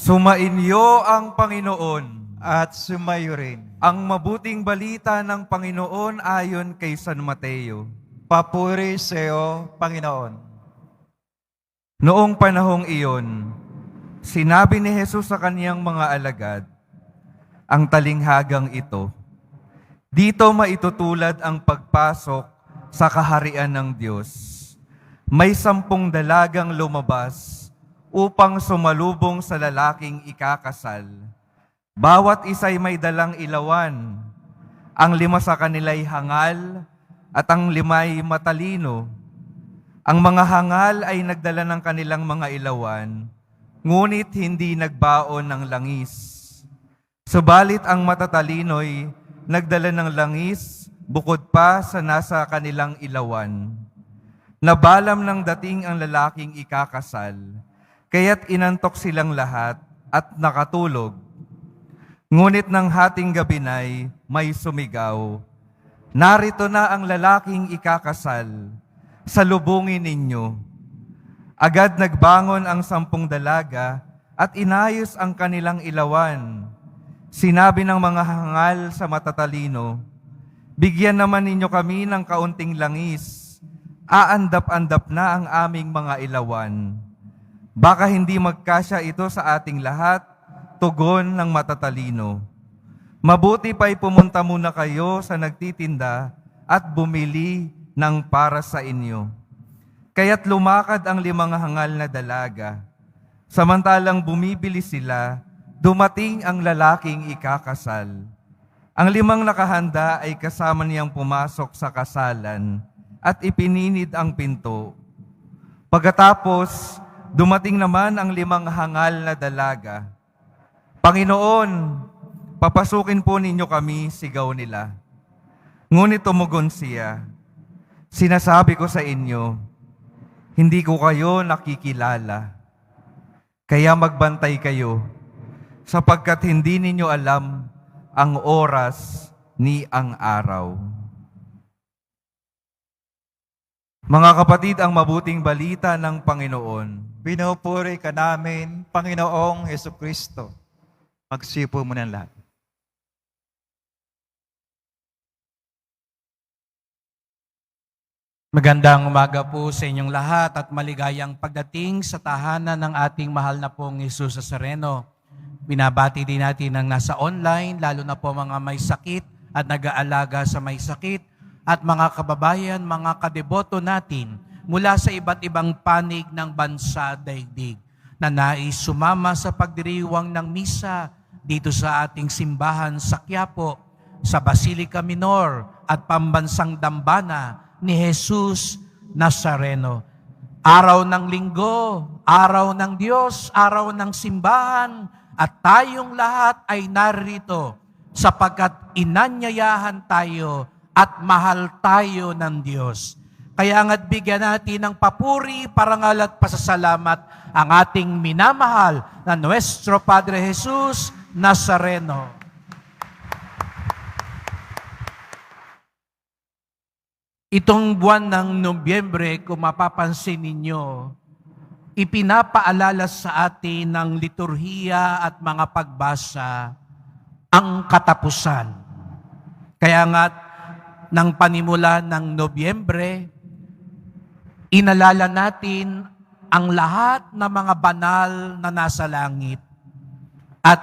Sumainyo ang Panginoon. At sumayo rin. Ang mabuting balita ng Panginoon ayon kay San Mateo. Papuri sa iyo, Panginoon. Noong panahong iyon, sinabi ni Jesus sa kaniyang mga alagad, ang talinghagang ito, dito maitutulad ang pagpasok sa kaharian ng Diyos. May 10 dalagang lumabas upang sumalubong sa lalaking ikakasal. Bawat isa'y may dalang ilawan. Ang 5 sa kanila'y hangal at ang 5'ay matalino. Ang mga hangal ay nagdala ng kanilang mga ilawan, ngunit hindi nagbaon ng langis. Subalit ang matatalino'y nagdala ng langis bukod pa sa nasa kanilang ilawan. Nabalam ng dating ang lalaking ikakasal, kaya't inantok silang lahat at nakatulog. Ngunit ng hating gabi na'y may sumigaw, narito na ang lalaking ikakasal, salubungin ninyo. Agad nagbangon ang 10 dalaga at inayos ang kanilang ilawan. Sinabi ng mga hangal sa matatalino, bigyan naman ninyo kami ng kaunting langis. Aandap-andap na ang aming mga ilawan. Baka hindi magkasya ito sa ating lahat, tugon ng matatalino. Mabuti pa'y pumunta muna kayo sa nagtitinda at bumili ng para sa inyo. Kaya't lumakad ang 5 hangal na dalaga. Samantalang bumibili sila, dumating ang lalaking ikakasal. Ang 5 nakahanda ay kasama niyang pumasok sa kasalan at ipininid ang pinto. Pagkatapos, dumating naman ang 5 hangal na dalaga. Panginoon, papasukin po ninyo kami, sigaw nila. Ngunit tumugon siya, sinasabi ko sa inyo, hindi ko kayo nakikilala. Kaya magbantay kayo, sapagkat hindi ninyo alam ang oras ni ang araw. Mga kapatid, ang mabuting balita ng Panginoon. Pinupuri ka namin, Panginoong Hesukristo. Magsipo mo ng lahat. Magandang umaga po sa inyong lahat at maligayang pagdating sa tahanan ng ating mahal na pong Jesus Nazareno. Binabati din natin ang nasa online, lalo na po mga may sakit at nag-aalaga sa may sakit at mga kababayan, mga kadeboto natin mula sa iba't ibang panig ng bansa daigdig na nais sumama sa pagdiriwang ng misa dito sa ating simbahan sa Quiapo, sa Basilica Minor at Pambansang Dambana ni Jesus Nazareno. Araw ng linggo, araw ng Diyos, araw ng simbahan, at tayong lahat ay narito sapagkat inanyayahan tayo at mahal tayo ng Diyos. Kaya nga't bigyan natin ng papuri, parangal at pasasalamat ang ating minamahal na Nuestro Padre Jesus Nazareno. Itong buwan ng Nobyembre, kung mapapansin ninyo, ipinapaalala sa atin ng liturhiya at mga pagbasa ang katapusan. Kaya nga, ng panimula ng Nobyembre, inalala natin ang lahat ng mga banal na nasa langit. At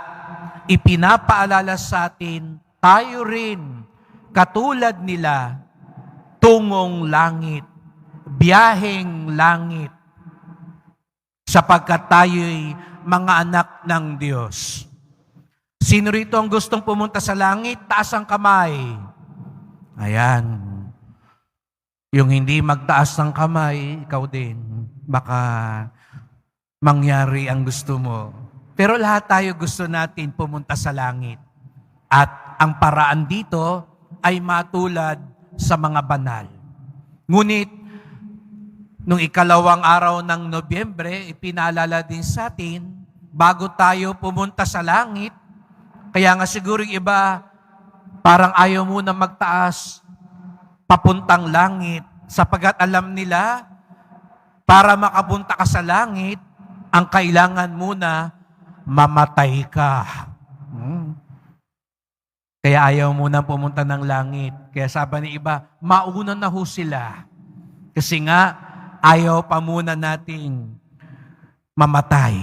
ipinapaalala sa atin, tayo rin, katulad nila, tungong langit, biyaheng langit, sapagkat tayo'y mga anak ng Diyos. Sino rito ang gustong pumunta sa langit? Taas ang kamay. Ayan. Yung hindi magtaas ng kamay, ikaw din. Baka mangyari ang gusto mo. Pero lahat tayo gusto natin pumunta sa langit. At ang paraan dito ay matulad sa mga banal. Ngunit, nung 2 araw ng Nobyembre, ipinaalala din sa atin, bago tayo pumunta sa langit, kaya nga siguro yung iba, parang ayaw muna magtaas, papuntang langit, sapagat alam nila, para makapunta ka sa langit, ang kailangan muna, mamatay ka. Kaya ayaw munang pumunta ng langit. Kaya sabi ni iba, mauna na ho sila. Kasi nga, ayaw pa muna nating mamatay.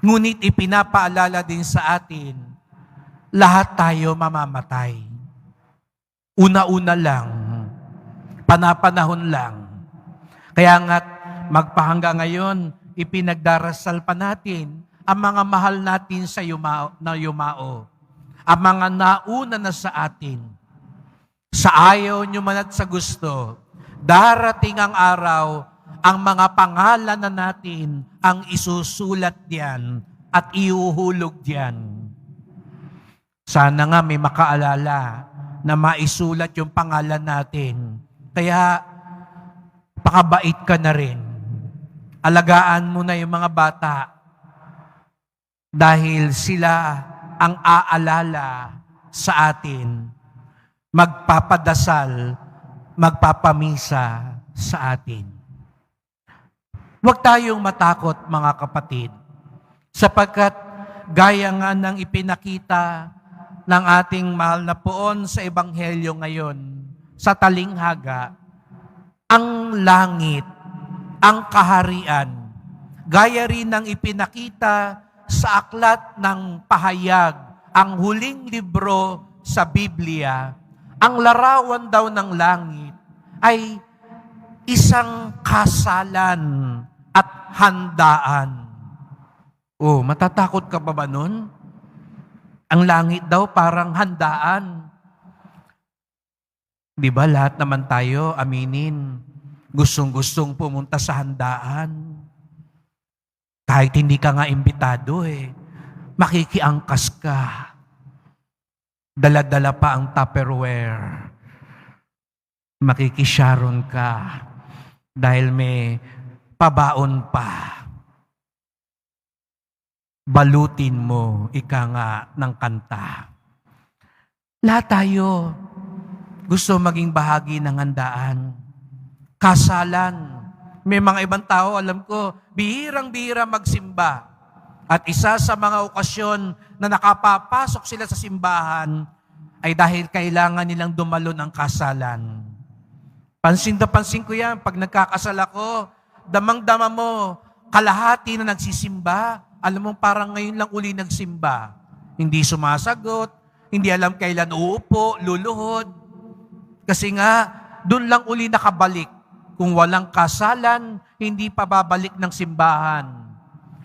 Ngunit ipinapaalala din sa atin, lahat tayo mamamatay. Una-una lang, panapanahon lang. Kaya nga, magpahangga ngayon, ipinagdarasal pa natin ang mga mahal natin sa yumao. Ang mga nauna na sa atin. Sa ayaw nyo man at sa gusto, darating ang araw, ang mga pangalan na natin ang isusulat diyan at iuhulog diyan. Sana nga may makaalala na maisulat yung pangalan natin. Kaya, pakabait ka na rin. Alagaan mo na yung mga bata dahil sila ang aalala sa atin, magpapadasal, magpapamisa sa atin. Huwag tayong matakot, mga kapatid, sapagkat gaya nga ng ipinakita ng ating mahal na poon sa Ebanghelyo ngayon, sa talinghaga, ang langit, ang kaharian, gaya rin ng ipinakita sa aklat ng pahayag, ang huling libro sa Biblia, ang larawan daw ng langit ay isang kasalan at handaan. Oh, matatakot ka pa ba nun? Ang langit daw parang handaan. Di ba lahat naman tayo, aminin, gustong-gustong pumunta sa handaan. Kahit hindi ka nga imbitado makikiangkas ka. Dala-dala pa ang Tupperware. Makikisharon ka dahil may pabaon pa. Balutin mo, ika nga, ng kanta. Lahat tayo gusto maging bahagi ng handaan. Kasalan. May mga ibang tao, alam ko, bihirang-bihira magsimba. At isa sa mga okasyon na nakapapasok sila sa simbahan ay dahil kailangan nilang dumalo ng kasalan. Pansin na pansin ko yan, pag nagkakasal ako, damang-dama mo, kalahati na nagsisimba, alam mo parang ngayon lang uli nagsimba. Hindi sumasagot, hindi alam kailan uupo, luluhod. Kasi nga, doon lang uli nakabalik. Kung walang kasalan, hindi pa babalik ng simbahan.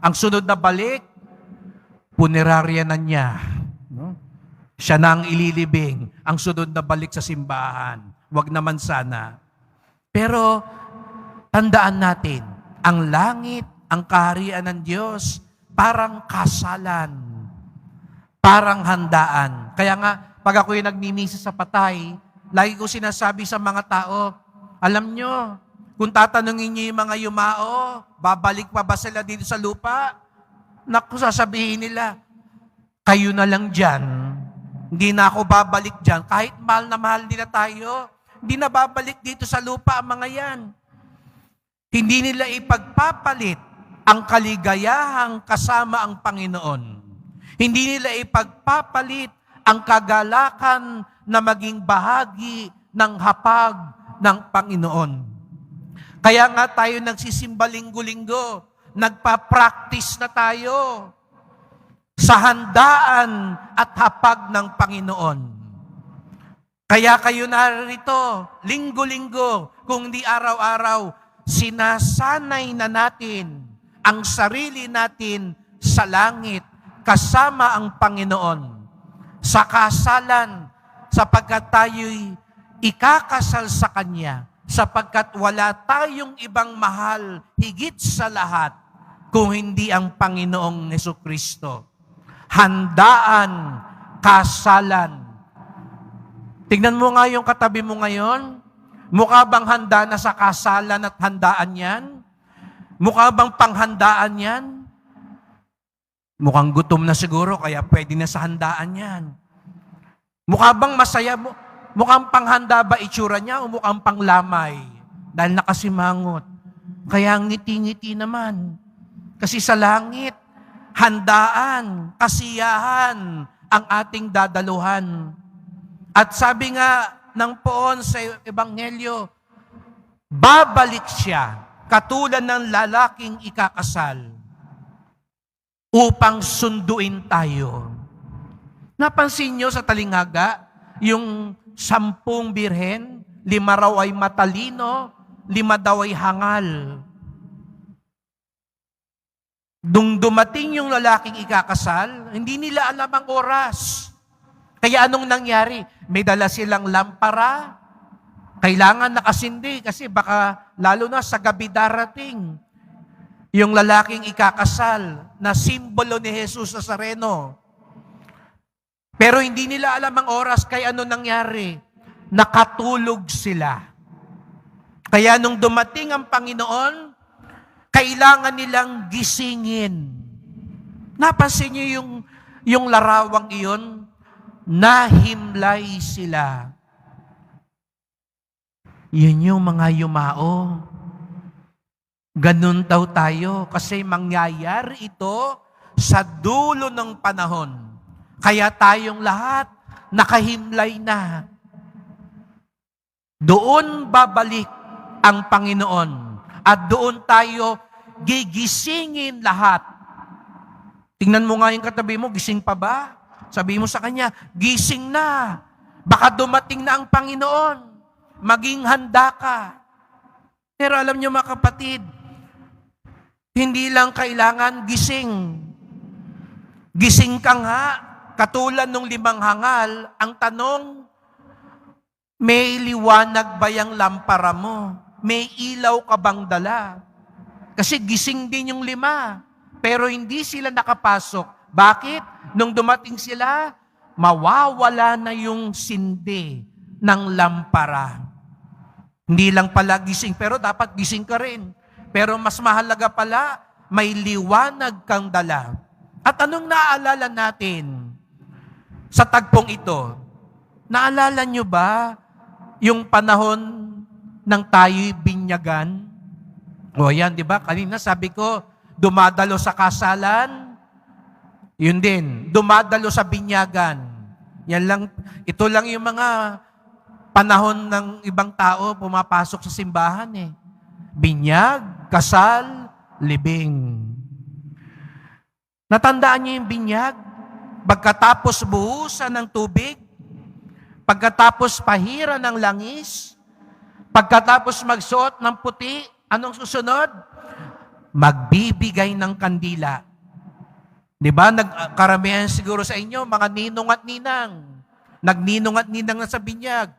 Ang sunod na balik, punerarya na niya. No? Siya na ang ililibing, ang sunod na balik sa simbahan. Wag naman sana. Pero, tandaan natin, ang langit, ang kaharian ng Diyos, parang kasalan, parang handaan. Kaya nga, pag ako'y nagmimisa sa patay, lagi ko sinasabi sa mga tao, alam nyo, kung tatanungin nyo yung mga yumao, babalik pa ba sila dito sa lupa? Naku, sasabihin nila, kayo na lang dyan. Hindi na ako babalik dyan. Kahit mahal na mahal nila tayo, hindi na babalik dito sa lupa ang mga yan. Hindi nila ipagpapalit ang kaligayahang kasama ang Panginoon. Hindi nila ipagpapalit ang kagalakan na maging bahagi ng hapag ng Panginoon. Kaya nga tayo nagsisimba linggo-linggo, nagpa-practice na tayo sa handaan at hapag ng Panginoon. Kaya kayo narito, linggo-linggo, kung di araw-araw, sinasanay na natin ang sarili natin sa langit kasama ang Panginoon. Sa kasalan, sapagkat tayo'y ikakasal sa Kanya, sapagkat wala tayong ibang mahal higit sa lahat kung hindi ang Panginoong Jesucristo. Handaan, kasalan. Tingnan mo nga yung katabi mo ngayon. Mukha bang handa na sa kasalan at handaan yan? Mukha bang panghandaan yan? Mukhang gutom na siguro, kaya pwede na sa handaan yan. Mukha bang masaya mo? Mukhang panghanda ba itsura niya o mukhang panglamay? Dahil nakasimangot. Kaya ngiti-ngiti naman. Kasi sa langit, handaan, kasiyahan ang ating dadaluhan. At sabi nga ng poon sa Ebanghelyo, babalik siya katulad ng lalaking ikakasal upang sunduin tayo. Napansin nyo sa talinghaga, yung 10 birhen, 5 raw ay matalino, 5 daw ay hangal. Nung dumating yung lalaking ikakasal, hindi nila alam ang oras. Kaya anong nangyari? May dala silang lampara, kailangan nakasindi kasi baka lalo na sa gabi darating yung lalaking ikakasal na simbolo ni Jesus Nazareno. Pero hindi nila alam ang oras, kaya ano nangyari? Nakatulog sila. Kaya nung dumating ang Panginoon, kailangan nilang gisingin. Napansin niyo yung larawang iyon? Nahimlay sila. Yun yung mga yumao. Ganun daw tayo kasi mangyayari ito sa dulo ng panahon. Kaya tayong lahat nakahimlay na. Doon babalik ang Panginoon at doon tayo gigisingin lahat. Tingnan mo nga yung katabi mo, gising pa ba? Sabi mo sa kanya, gising na. Baka dumating na ang Panginoon. Maging handa ka. Pero alam niyo mga kapatid, hindi lang kailangan gising. Gising ka nga, katulad ng 5 hangal, ang tanong, may liwanag ba yung lampara mo? May ilaw ka bang dala? Kasi gising din yung 5, pero hindi sila nakapasok. Bakit? Nung dumating sila, mawawala na yung sindi ng lampara. Hindi lang pala gising, pero dapat gising ka rin. Pero mas mahalaga pala, may liwanag kang dala. At anong naaalala natin sa tagpong ito? Naalala nyo ba yung panahon ng tayo'y binyagan? O yan, di ba? Kanina sabi ko, dumadalo sa kasalan, yun din, dumadalo sa binyagan. Yan lang, ito lang yung mga panahon ng ibang tao pumapasok sa simbahan eh. Binyag, kasal, libing. Natandaan niyo yung binyag? Pagkatapos buhusan ng tubig, pagkatapos pahira ng langis, pagkatapos magsuot ng puti, anong susunod? Magbibigay ng kandila. Di ba? Karamihan siguro sa inyo, mga ninong at ninang. Nagninong at ninang na sa binyag.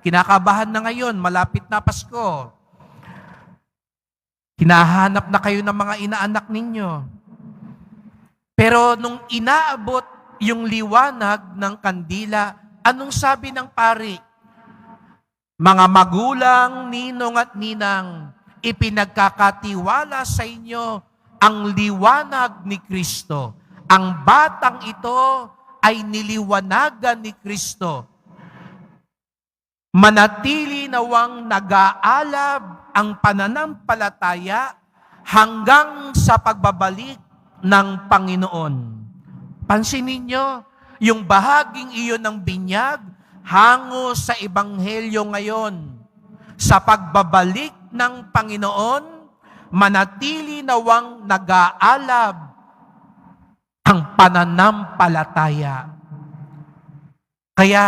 Kinakabahan na ngayon, malapit na Pasko. Hinahanap na kayo ng mga inaanak ninyo. Pero nung inaabot yung liwanag ng kandila, anong sabi ng pari? Mga magulang, ninong at ninang, ipinagkakatiwala sa inyo ang liwanag ni Kristo. Ang batang ito ay niliwanagan ni Kristo. Manatili nawang nag-aalab ang pananampalataya hanggang sa pagbabalik ng Panginoon. Pansinin niyo, yung bahaging iyon ng binyag, hango sa Ebanghelyo ngayon. Sa pagbabalik ng Panginoon, manatili nawang nag-aalab ang pananampalataya. Kaya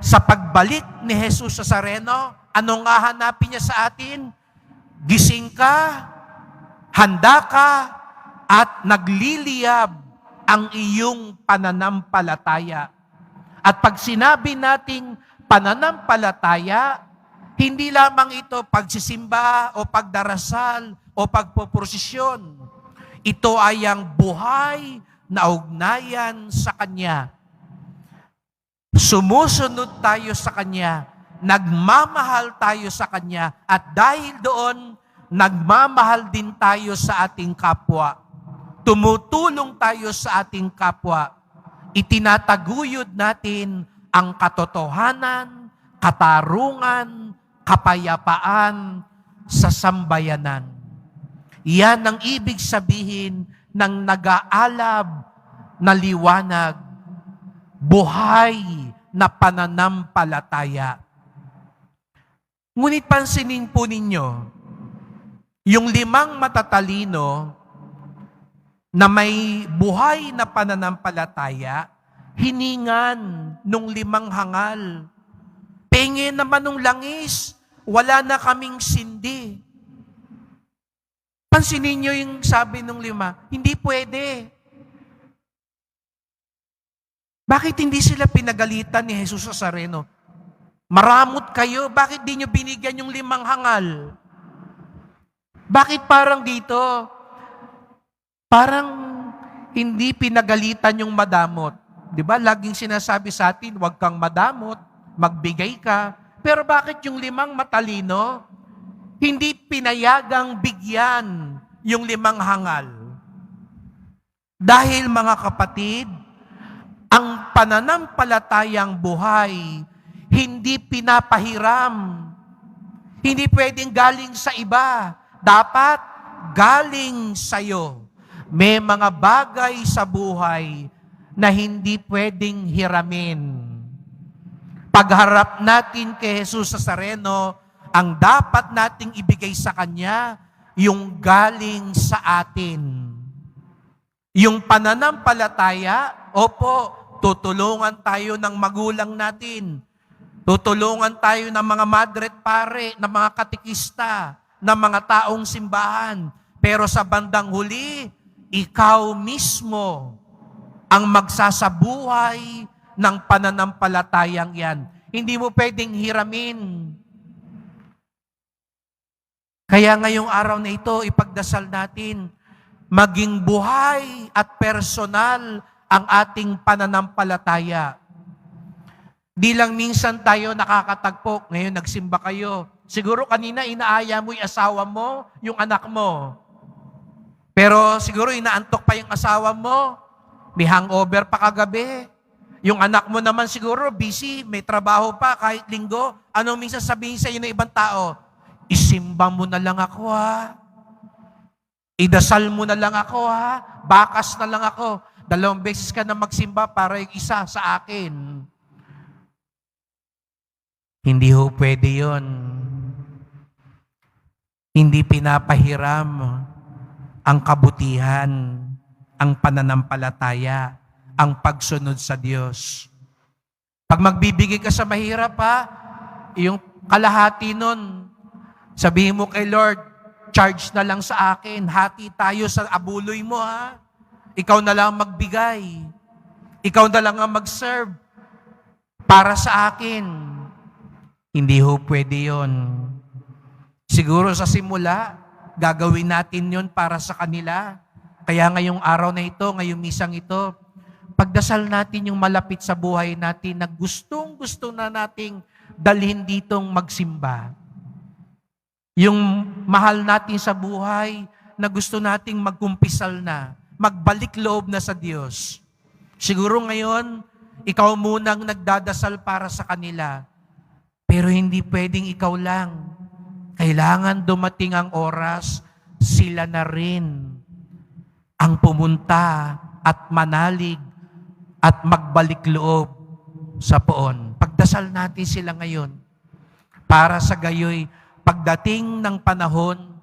sa pagbalik ni Jesus Nazareno, anong hahanapin niya sa atin? Gising ka, handa ka, at nagliliyab ang iyong pananampalataya. At pag sinabi nating pananampalataya, hindi lamang ito pagsisimba o pagdarasal o pagpoprosesyon. Ito ay ang buhay na ugnayan sa Kanya. Sumusunod tayo sa Kanya, nagmamahal tayo sa Kanya, at dahil doon, nagmamahal din tayo sa ating kapwa. Tumutulong tayo sa ating kapwa. Itinataguyod natin ang katotohanan, katarungan, kapayapaan sa sambayanan. Yan ang ibig sabihin ng nag-aalab na liwanag, buhay na pananampalataya. Ngunit pansinin po ninyo, yung 5 matatalino na may buhay na pananampalataya, hiningan nung 5 hangal. Penge naman nung langis, wala na kaming sindi. Pansinin nyo yung sabi nung 5, hindi pwede. Bakit hindi sila pinagalitan ni Jesus Nazareno? Maramot kayo, bakit di nyo binigyan yung 5 hangal? Bakit parang dito? Parang hindi pinagalitan yung madamot. Di ba? Laging sinasabi sa atin, huwag kang madamot, magbigay ka. Pero bakit yung 5 matalino, hindi pinayagang bigyan yung 5 hangal? Dahil mga kapatid, ang pananampalatayang buhay, hindi pinapahiram. Hindi pwedeng galing sa iba. Dapat galing sa'yo. May mga bagay sa buhay na hindi pwedeng hiramin. Pagharap natin kay Jesus Nazareno, ang dapat nating ibigay sa Kanya, yung galing sa atin. Yung pananampalataya, opo, tutulungan tayo ng magulang natin. Tutulungan tayo ng mga madre at pare, ng mga katikista, ng mga taong simbahan. Pero sa bandang huli, ikaw mismo ang magsasabuhay ng pananampalatayang yan. Hindi mo pwedeng hiramin. Kaya ngayong araw na ito, ipagdasal natin, maging buhay at personal ang ating pananampalataya. Di lang minsan tayo nakakatagpo, ngayon nagsimba kayo. Siguro kanina inaaya mo yung asawa mo, yung anak mo. Pero siguro inaantok pa yung asawa mo, may hangover pa kagabi. Yung anak mo naman siguro busy, may trabaho pa kahit linggo. Ano minsan sabihin sa iyo ng ibang tao? Isimba mo na lang ako ha. Idasal mo na lang ako ha. Bakas na lang ako. 2 beses ka na magsimba para yung isa sa akin. Hindi ho pwede yun. Hindi pinapahiram ang kabutihan, ang pananampalataya, ang pagsunod sa Diyos. Pag magbibigay ka sa mahirap ha, yung kalahati nun, sabihin mo kay Lord, charge na lang sa akin, hati tayo sa abuloy mo ha. Ikaw na lang magbigay. Ikaw na lang ang mag-serve para sa akin. Hindi ho pwede yun. Siguro sa simula, gagawin natin yun para sa kanila. Kaya ngayong araw na ito, ngayong misang ito, pagdasal natin yung malapit sa buhay natin na gustong-gusto na nating dalhin ditong magsimba. Yung mahal natin sa buhay na gusto nating magkumpisal na, magbalik loob na sa Diyos. Siguro ngayon, ikaw munang nagdadasal para sa kanila. Pero hindi pwedeng ikaw lang. Kailangan dumating ang oras, sila na rin ang pumunta at manalig at magbalik loob sa poon. Pagdasal natin sila ngayon. Para sa gayoy, pagdating ng panahon,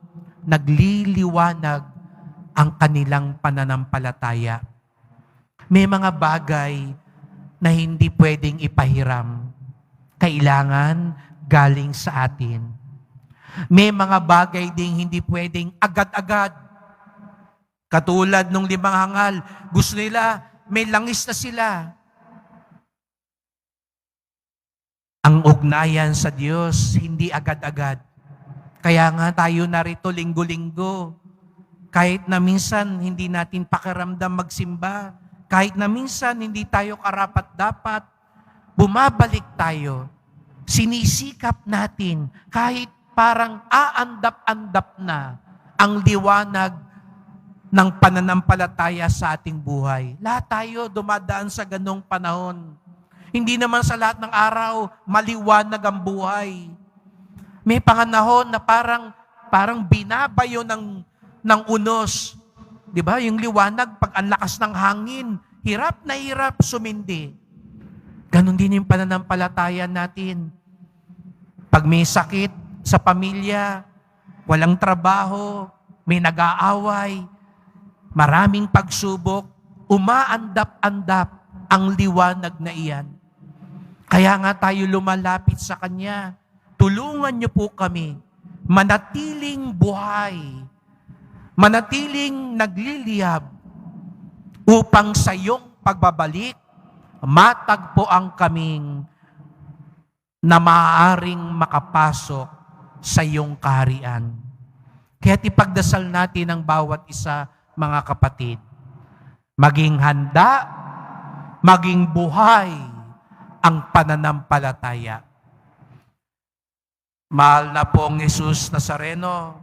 nagliliwanag ang kanilang pananampalataya. May mga bagay na hindi pwedeng ipahiram. Kailangan galing sa atin. May mga bagay ding hindi pwedeng agad-agad. Katulad nung 5 hangal, gusto nila, may langis na sila. Ang ugnayan sa Diyos, hindi agad-agad. Kaya nga tayo narito linggo-linggo. Kahit na minsan hindi natin pakiramdam magsimba, kahit na minsan hindi tayo karapat-dapat, bumabalik tayo. Sinisikap natin kahit parang aandap-andap na ang liwanag ng pananampalataya sa ating buhay. Lahat tayo dumadaan sa ganong panahon. Hindi naman sa lahat ng araw maliwanag ang buhay. May panganahon na parang binabayo ng unos. Di ba? Yung liwanag, pag ang lakas ng hangin, hirap na hirap sumindi. Ganon din yung pananampalataya natin. Pag may sakit sa pamilya, walang trabaho, may nag-aaway, maraming pagsubok, umaandap-andap ang liwanag na iyan. Kaya nga tayo lumalapit sa Kanya. Tulungan niyo po kami manatiling buhay, manatiling nagliliyab upang sa iyong pagbabalik, matagpo ang kaming na maaaring makapasok sa iyong kaharian. Kaya ipagdasal natin ang bawat isa, mga kapatid. Maging handa, maging buhay ang pananampalataya. Mahal na pong Jesus Nazareno,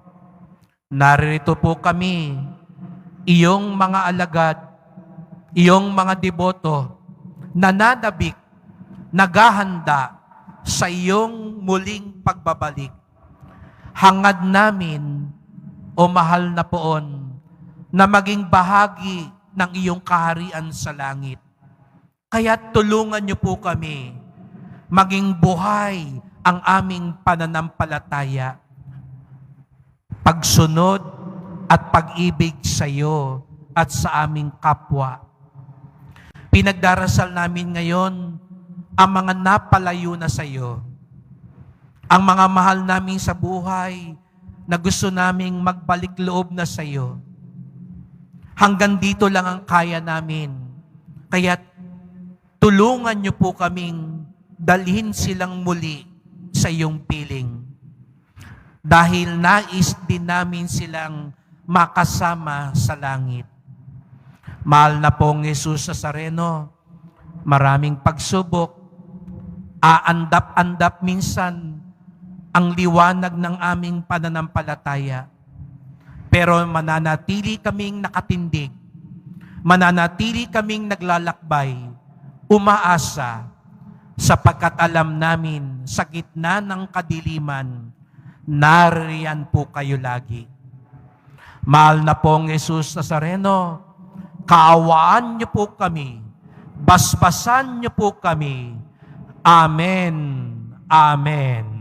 narito po kami, iyong mga alagad, iyong mga deboto, nananabik, naghahanda sa iyong muling pagbabalik. Hangad namin, o mahal na poon, na maging bahagi ng iyong kaharian sa langit. Kaya tulungan niyo po kami, maging buhay ang aming pananampalataya, pagsunod at pag-ibig sa iyo at sa aming kapwa. Pinagdarasal namin ngayon ang mga napalayo na sa iyo, ang mga mahal namin sa buhay na gusto naming magbalik loob na sa iyo. Hanggang dito lang ang kaya namin. Kaya tulungan niyo po kaming dalhin silang muli sa iyong piling. Dahil nais din namin silang makasama sa langit. Mahal na pong Jesus Nazareno, maraming pagsubok, aandap-andap minsan ang liwanag ng aming pananampalataya. Pero mananatili kaming nakatindig, mananatili kaming naglalakbay, umaasa, sapagkat alam namin sa gitna ng kadiliman, nariyan po kayo lagi. Mahal na pong Jesus Nazareno, kaawaan niyo po kami, basbasan niyo po kami. Amen. Amen.